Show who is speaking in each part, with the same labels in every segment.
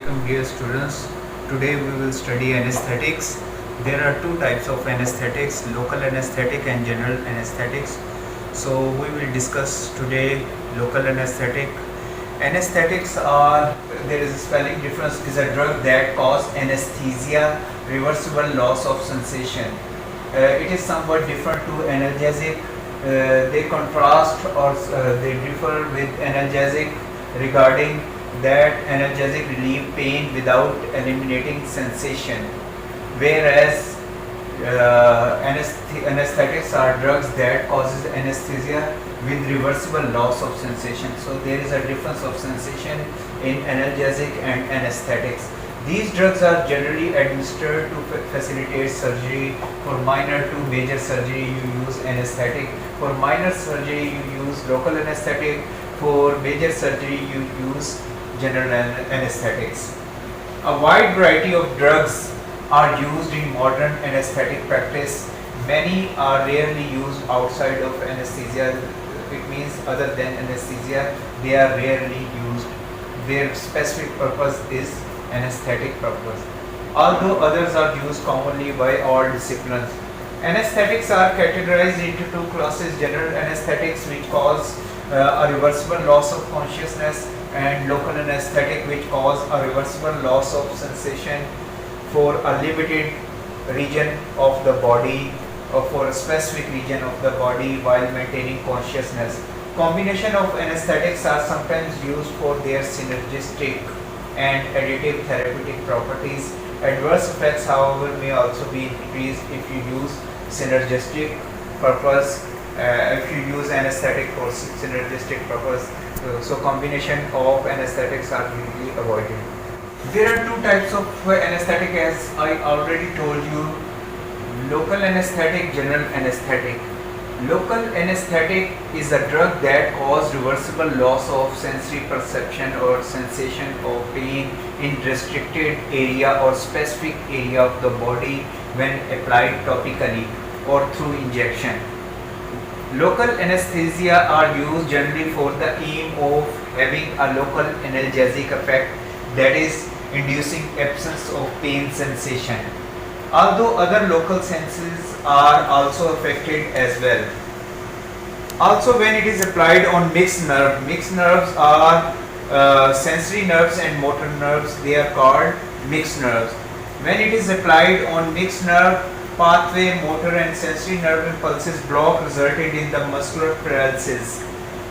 Speaker 1: Welcome dear students. Today we will study anesthetics. There are two types of anesthetics, local anesthetic and general anesthetics. So we will discuss today local anesthetic. Anesthetics are, there is a spelling difference, is a drug that cause anesthesia, reversible loss of sensation. It is somewhat different to analgesic. They contrast or they differ with analgesic regarding that analgesic relieve pain without eliminating sensation, whereas anesthetics are drugs that causes anesthesia with reversible loss of sensation. So there is a difference of sensation in analgesic and anesthetics. These drugs are generally administered to facilitate surgery. For minor to major surgery you use anesthetic. For minor surgery you use local anesthetic. For major surgery you use general anesthetics. A wide variety of drugs are used in modern anesthetic practice. Many are rarely used outside of anesthesia. It means other than anesthesia, they are rarely used. Their specific purpose is anesthetic purpose, although others are used commonly by all disciplines. Anesthetics are categorized into two classes: general anesthetics, which cause a reversible loss of consciousness, and local anesthetic, which cause a reversible loss of sensation for a limited region of the body or for a specific region of the body while maintaining consciousness. Combination of anesthetics are sometimes used for their synergistic and additive therapeutic properties. Adverse effects, however, may also be increased if you use synergistic purpose, if you use anesthetic for synergistic purpose. So combination of anesthetics are usually avoided. There are two types of anesthetic, as I already told you: local anesthetic, general anesthetic. Local anesthetic is a drug that causes reversible loss of sensory perception or sensation of pain in restricted area or specific area of the body when applied topically or through injection. Local anesthesia are used generally for the aim of having a local analgesic effect, that is, inducing absence of pain sensation, although other local senses are also affected as well. Also, when it is applied on mixed nerves are sensory nerves and motor nerves, they are called mixed nerves. When it is applied on mixed nerve pathway, motor and sensory nerve impulses block, resulting in the muscular paralysis,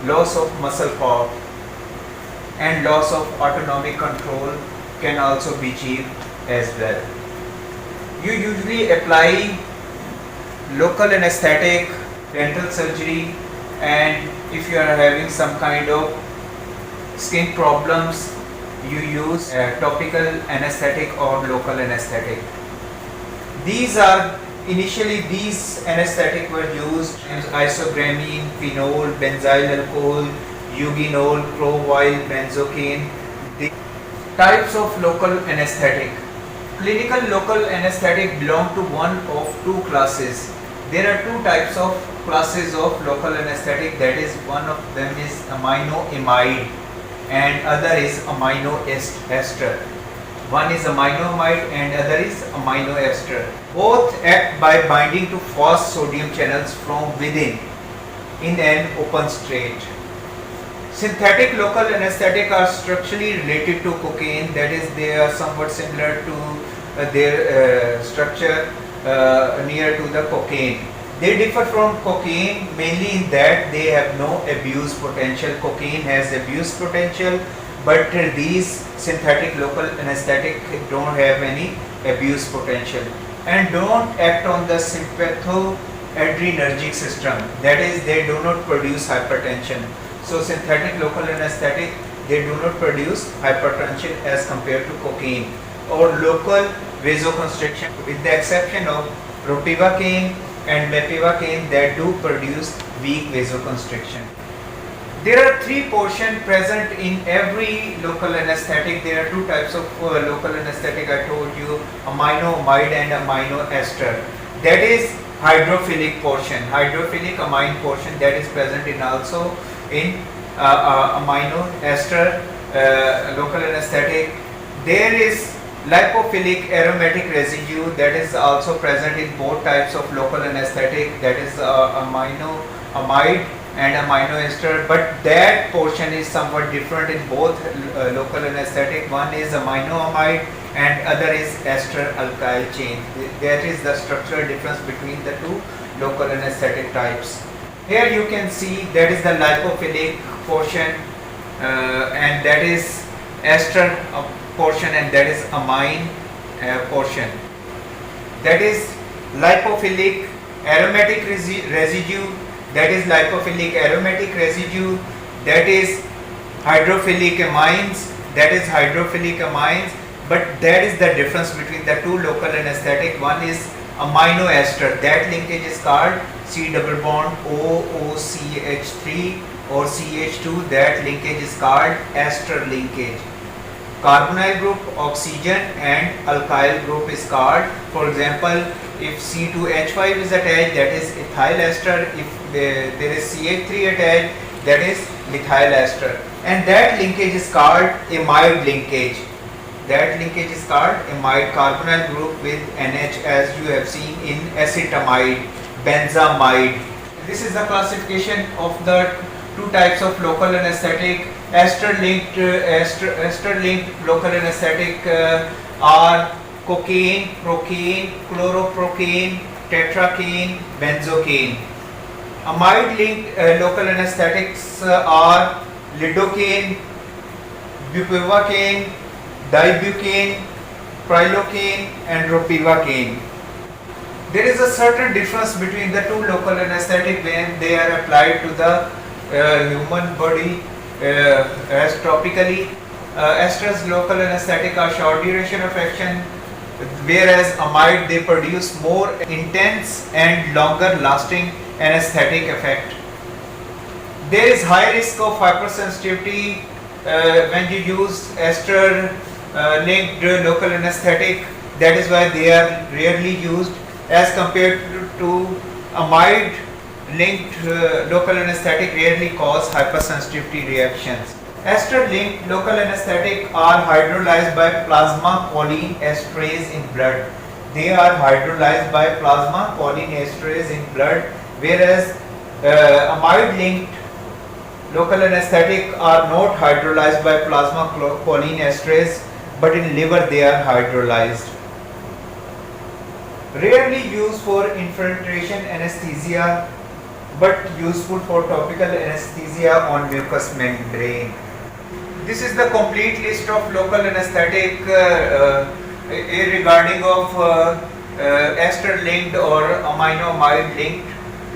Speaker 1: loss of muscle power, and loss of autonomic control can also be achieved as well. You usually apply local anesthetic, dental surgery, and if you are having some kind of skin problems, you use topical anesthetic or local anesthetic. These anesthetic were used as isogramine, phenol, benzyl alcohol, eugenol, crovil, benzocaine. The types of local anesthetic. Clinical local anesthetic belong to one of two classes. There are two types of classes of local anesthetic, that is, one of them is aminoamide and other is amino ester. One is aminoamide and other is amino ester. Both act by binding to fast sodium channels from within in an open state. Synthetic local anesthetic are structurally related to cocaine, that is, they are somewhat similar to their structure near to the cocaine. They differ from cocaine mainly in that they have no abuse potential. Cocaine has abuse potential, but these synthetic local anesthetic don't have any abuse potential and don't act on the sympathoadrenergic system, that is, they do not produce hypertension. So synthetic local anesthetic, they do not produce hypertension as compared to cocaine or local vasoconstriction, with the exception of ropivacaine and mepivacaine that do produce weak vasoconstriction. There are three portions present in every local anesthetic. There are two types of local anesthetic, I told you: aminoamide and amino ester. That is hydrophilic portion, hydrophilic amine portion, that is present in also in amino ester local anesthetic. There is lipophilic aromatic residue that is also present in both types of local anesthetic, that is amide and amino ester, but that portion is somewhat different in both local anesthetic. One is aminoamide and other is ester alkyl chain. That is the structural difference between the two local anesthetic types. Here you can see that is the lipophilic portion and that is ester portion, and that is amine portion. That is lipophilic aromatic residue, that is lipophilic aromatic residue, that is hydrophilic amines, that is hydrophilic amines. But that is the difference between the two local anesthetic. One is amino ester, that linkage is called C double bond OOCH3 or CH2, that linkage is called ester linkage. Carbonyl group oxygen and alkyl group is called, for example, if C2H5 is attached, that is ethyl ester. If there is CH3 attached, that is methyl ester, and that linkage is called amide linkage. That linkage is called amide, carbonyl group with NH, as you have seen in acetamide, benzamide. This is the classification of the two types of local anesthetic. Ester linked local anesthetic are cocaine, procaine, chloroprocaine, tetracaine, benzocaine. Amide linked local anesthetics are lidocaine, bupivacaine, dibucaine, prilocaine and ropivacaine. There is a certain difference between the two local anesthetic when they are applied to the human body as topically. Ester's local anesthetic are short duration of action, whereas amide they produce more intense and longer lasting anesthetic effect. There is high risk of hypersensitivity when you use ester linked local anesthetic. That is why they are rarely used as compared to amide linked local anesthetic rarely cause hypersensitivity reactions. Ester linked local anesthetic are hydrolyzed by plasma choline esterase in blood. They are hydrolyzed by plasma choline esterase in blood, whereas amide linked local anesthetic are not hydrolyzed by plasma choline esterase, but in liver they are hydrolyzed. Rarely used for infiltration anesthesia, but useful for topical anesthesia on mucous membrane. This is the complete list of local anesthetic regarding of ester linked or aminoamide linked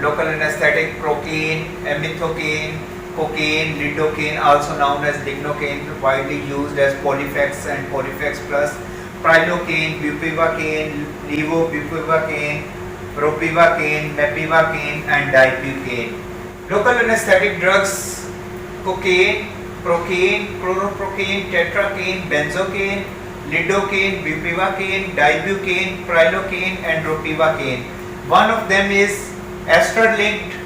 Speaker 1: local anesthetic: procaine, methocaine, cocaine, lidocaine, also known as lignocaine, widely used as Polyfex and Polyfex plus, prilocaine, bupivacaine, levobupivacaine, ropivacaine, mepivacaine and dibucaine. Local anesthetic drugs: cocaine, procaine, chloroprocaine, tetracaine, benzocaine, lidocaine, bupivacaine, dibucaine, prilocaine and ropivacaine. One of them is ester linked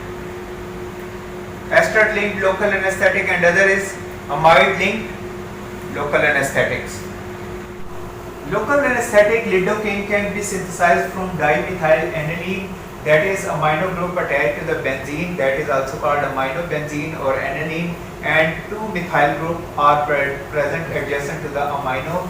Speaker 1: local anesthetic and other is amide linked local anesthetics. Local anesthetic lidocaine can be synthesized from dimethyl aniline, that is amino group attached to the benzene, that is also called aminobenzene or aniline, and two methyl group are present adjacent to the amino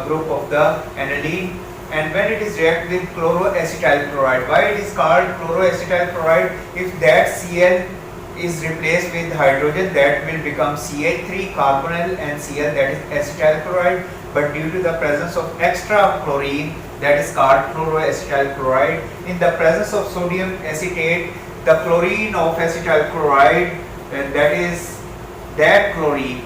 Speaker 1: group of the aniline. And when it is reacted with chloroacetyl chloride, why it is called chloroacetyl chloride? If that Cl is replaced with hydrogen, that will become CH3 carbonyl and Cl, that is acetyl chloride. But due to the presence of extra chlorine, that is called chloroacetyl chloride. In the presence of sodium acetate, the chlorine of acetyl chloride, that chlorine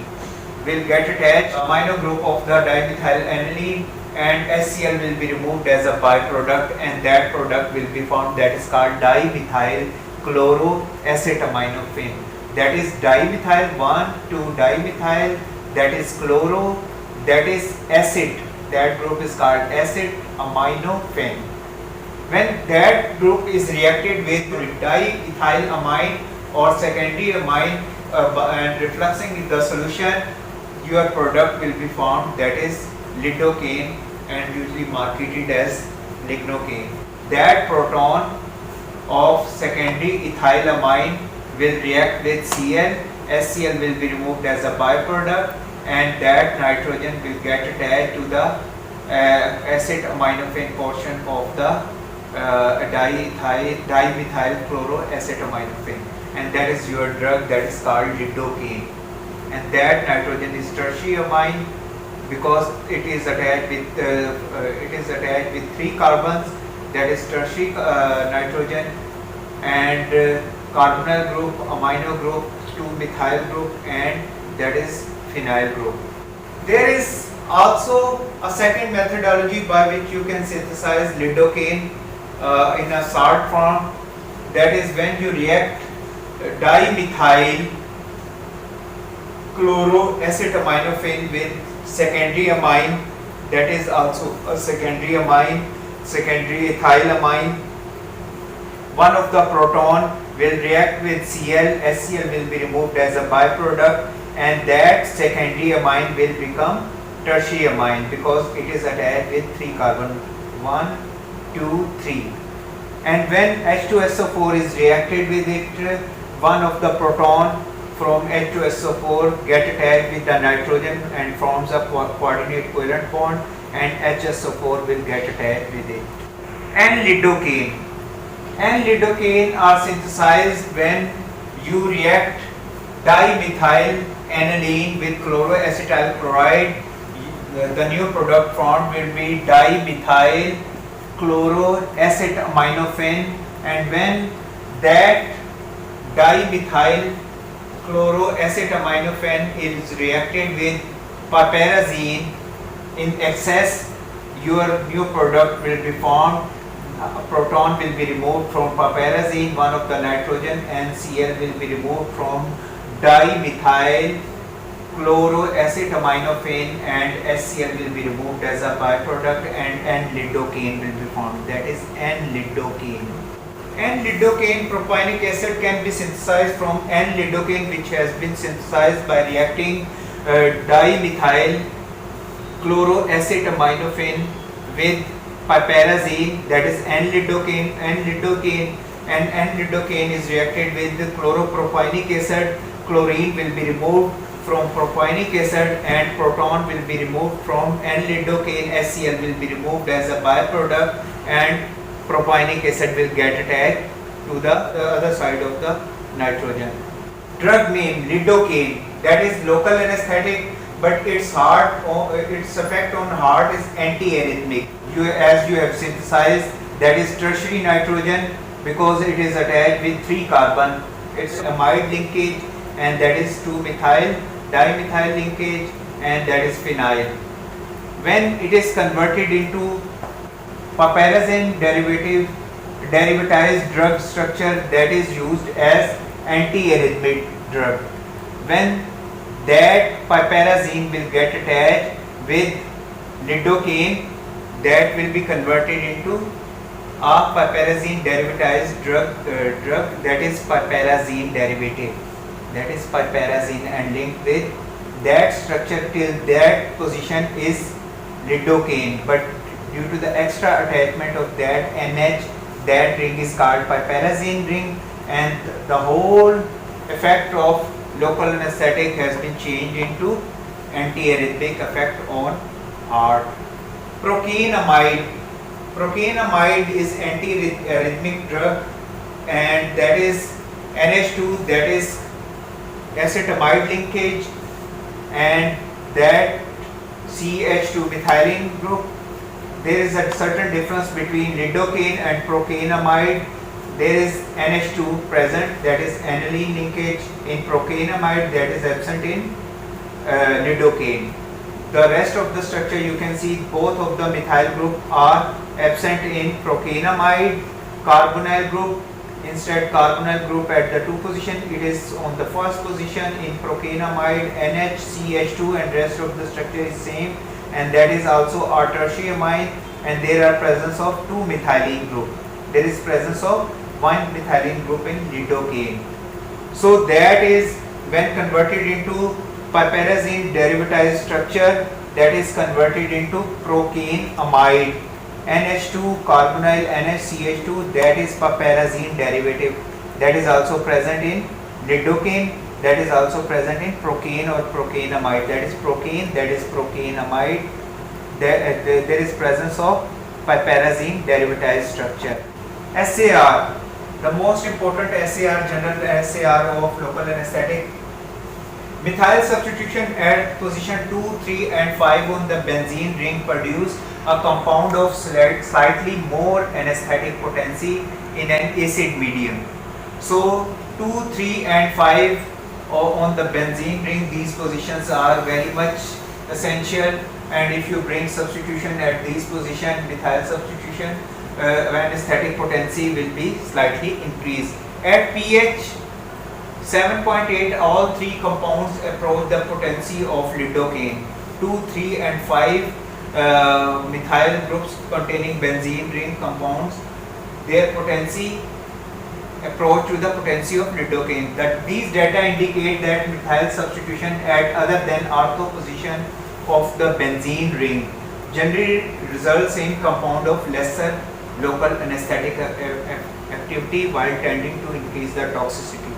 Speaker 1: will get attached to amino group of the dimethyl aniline, and HCl will be removed as a byproduct, and that product will be found, that is called dimethyl chloroacetaminophen. That is dimethyl 1 to dimethyl, that is chloro, that is acid, that group is called acid aminophen. When that group is reacted with diethylamine or secondary amine and refluxing in the solution, your product will be formed, that is lidocaine and usually marketed as lignocaine. That proton of secondary ethylamine will react with Cl, HCl will be removed as a byproduct, and that nitrogen will get attached to the acetaminophen portion of the dimethyl chloroacetaminophen, and that is your drug that is called lidocaine. And that nitrogen is tertiary amine because it is attached with 3 carbons, that is tertiary nitrogen, and carbonyl group, amino group, 2-methyl group, and that is phenyl group. There is also a second methodology by which you can synthesize lidocaine in a salt form, that is when you react dimethyl chloroacetaminophen with secondary amine, that is also a secondary amine, secondary ethylamine. One of the proton will react with Cl, HCl will be removed as a byproduct, and that secondary amine will become tertiary amine because it is attached with 3 carbon, 1, 2, 3. And when H2SO4 is reacted with it, one of the proton from H2SO4 get attached with the nitrogen and forms a coordinate covalent bond, and HSO4 will get attached with it. And lidocaine. And lidocaine are synthesized when you react dimethyl aniline with chloroacetyl chloride. The new product formed will be dimethyl chloroacetaminophen, and when that dimethyl chloroacetaminophen is reacted with piperazine in excess, your new product will be formed. A proton will be removed from piperazine, one of the nitrogen, and Cl will be removed from dimethyl chloroacetaminophen, and HCl will be removed as a byproduct, and N-lidocaine will be formed, that is N-lidocaine. N-lidocaine propionic acid can be synthesized from N-lidocaine, which has been synthesized by reacting dimethyl chloroacetaminophen with piperazine, that is N-lidocaine. N-lidocaine is reacted with the chloropropionic acid. Chlorine will be removed from propionic acid and proton will be removed from N-lidocaine. HCl will be removed as a byproduct, and propionic acid will get attached to the other side of the nitrogen. Drug name lidocaine, that is local anesthetic, but its effect on heart is antiarrhythmic. As you have synthesized, that is tertiary nitrogen because it is attached with 3 carbon. It's amide linkage, and that is 2-methyl dimethyl linkage, and that is phenyl. When it is converted into piperazine derivatized drug structure, that is used as antiarrhythmic drug. When that piperazine will get attached with lidocaine, that will be converted into a piperazine derivatized drug, that is piperazine derivative, that is piperazine, and linked with that structure till that position is lidocaine, but due to the extra attachment of that NH, that ring is called piperazine ring, and the whole effect of local anesthetic has been changed into antiarrhythmic effect on heart. Procainamide is antiarrhythmic drug, and that is NH2, that is acetamide linkage, and that CH2 methylene group. There is a certain difference between lidocaine and procainamide. There is NH2 present, that is aniline linkage in procainamide, that is absent in lidocaine. The rest of the structure you can see both of the methyl group are absent in procainamide. Carbonyl group, instead carbonyl group at the 2 position, it is on the first position in procainamide. NHCH2 and rest of the structure is same, and that is also a tertiary amine, and there are presence of 2 methylene group. There is presence of 1 methylene group in lidocaine. So that is when converted into piperazine derivatized structure, that is converted into procaine amide. NH2 carbonyl NHCH2, that is piperazine derivative, that is also present in lidocaine, that is also present in procaine or procainamide, that is procaine, that is procainamide. There is presence of piperazine derivatized structure. SAR, the most important SAR, general SAR of local anesthetic. Methyl substitution at position 2, 3 and 5 on the benzene ring produce a compound of slightly more anesthetic potency in an acid medium. So 2, 3 and 5 on the benzene ring, these positions are very much essential, and if you bring substitution at these positions, methyl substitution, anesthetic potency will be slightly increased. At pH 7.8, all three compounds approach the potency of lidocaine. 2, 3 and 5 methyl groups containing benzene ring compounds, their potency approach to the potency of lidocaine. These data indicate that methyl substitution at other than ortho position of the benzene ring generally results in compound of lesser local anesthetic activity while tending to increase the toxicity.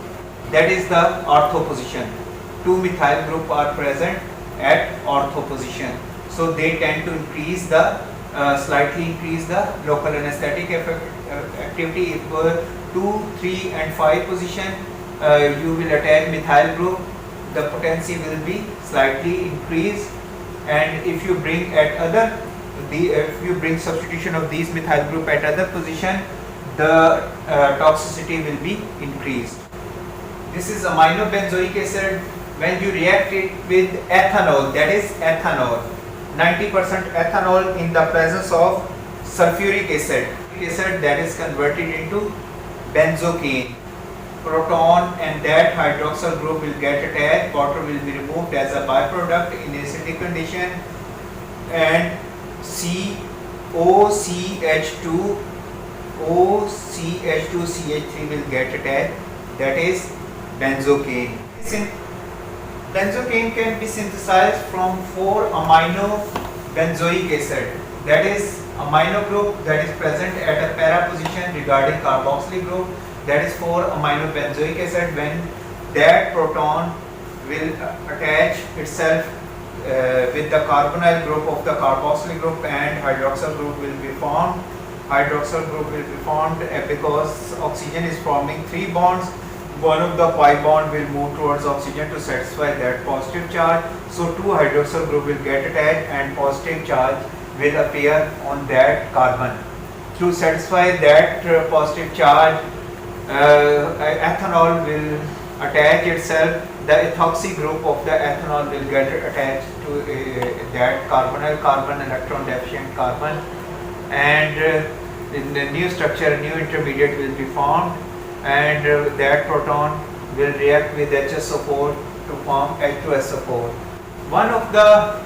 Speaker 1: That is the ortho position. Two methyl group are present at ortho position, so they tend to increase the slightly increase the local anesthetic activity. If 2, 3 and 5 position you will attach methyl group, the potency will be slightly increased, and if you bring if you bring substitution of these methyl group at other position, the toxicity will be increased. This is aminobenzoic acid. When you react it with ethanol, that is ethanol, 90% ethanol in the presence of sulfuric acid, that is converted into benzocaine. Proton and that hydroxyl group will get attached, water will be removed as a byproduct in acidic condition, and OCH2CH3 will get attached, that is benzocaine. Benzocaine can be synthesized from 4 amino benzoic acid, that is amino group that is present at a para position regarding carboxylic group, that is 4 amino benzoic acid. When that proton will attach itself with the carbonyl group of the carboxylic group and hydroxyl group will be formed. Hydroxyl group will be formed because oxygen is forming 3 bonds. One of the pi bond will move towards oxygen to satisfy that positive charge. So 2 hydroxyl group will get attached and positive charge will appear on that carbon. To satisfy that positive charge, ethanol will attach itself. The ethoxy group of the ethanol will get attached to that carbonyl carbon, electron deficient carbon, and in the new structure, new intermediate will be formed, and that proton will react with HSO4 to form H2SO4. One of the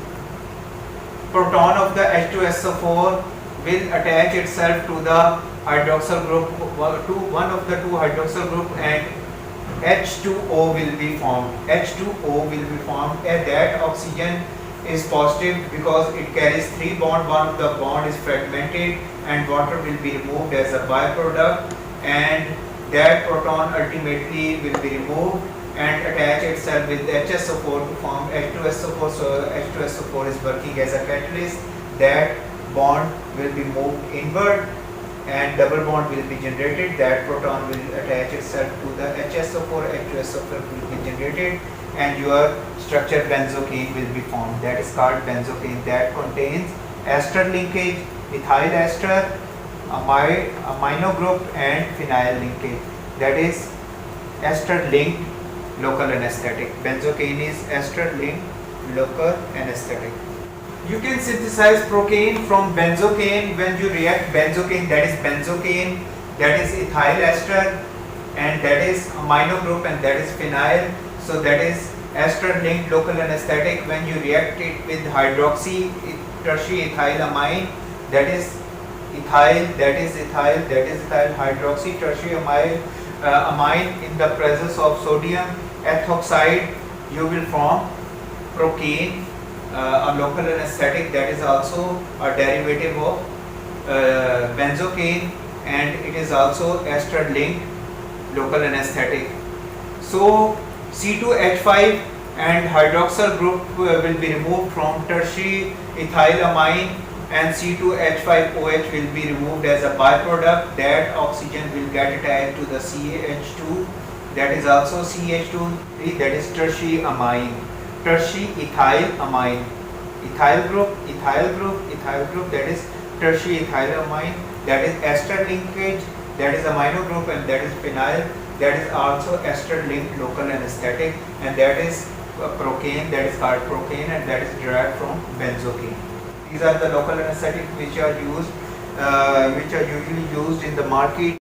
Speaker 1: proton of the H2SO4 will attach itself to the hydroxyl group, to one of the 2 hydroxyl group, and H2O will be formed. H2O will be formed, and that oxygen is positive because it carries 3 bonds. One of the bond is fragmented and water will be removed as a byproduct, and that proton ultimately will be removed and attach itself with HSO4 to form H2SO4. So H2SO4 is working as a catalyst. That bond will be moved inward and double bond will be generated. That proton will attach itself to the HSO4, H2SO4 will be generated, and your structure benzocaine will be formed. That is called benzocaine, that contains ester linkage, ethyl ester, amino group and phenyl linkage. That is ester linked local anesthetic. Benzocaine is ester linked local anesthetic. You can synthesize procaine from benzocaine when you react benzocaine, that is benzocaine, that is ethyl ester, and that is amino group, and that is phenyl. So that is ester linked local anesthetic. When you react it with hydroxy tertiary ethyl amine, that is ethyl, hydroxy tertiary amine in the presence of sodium ethoxide, you will form procaine, a local anesthetic that is also a derivative of benzocaine, and it is also ester linked local anesthetic. So C2H5 and hydroxyl group will be removed from tertiary ethylamine, and C2H5OH will be removed as a byproduct. That oxygen will get attached to the CH2, that is also CH2, that is tertiary amine, tertiary ethylamine. Ethyl group, that is tertiary ethylamine, that is ester linkage, that is amino group, and that is phenyl, that is also ester linked local anesthetic, and that is procaine, that is called procaine, and that is derived from benzocaine. These are the local anesthetics which are usually used in the market.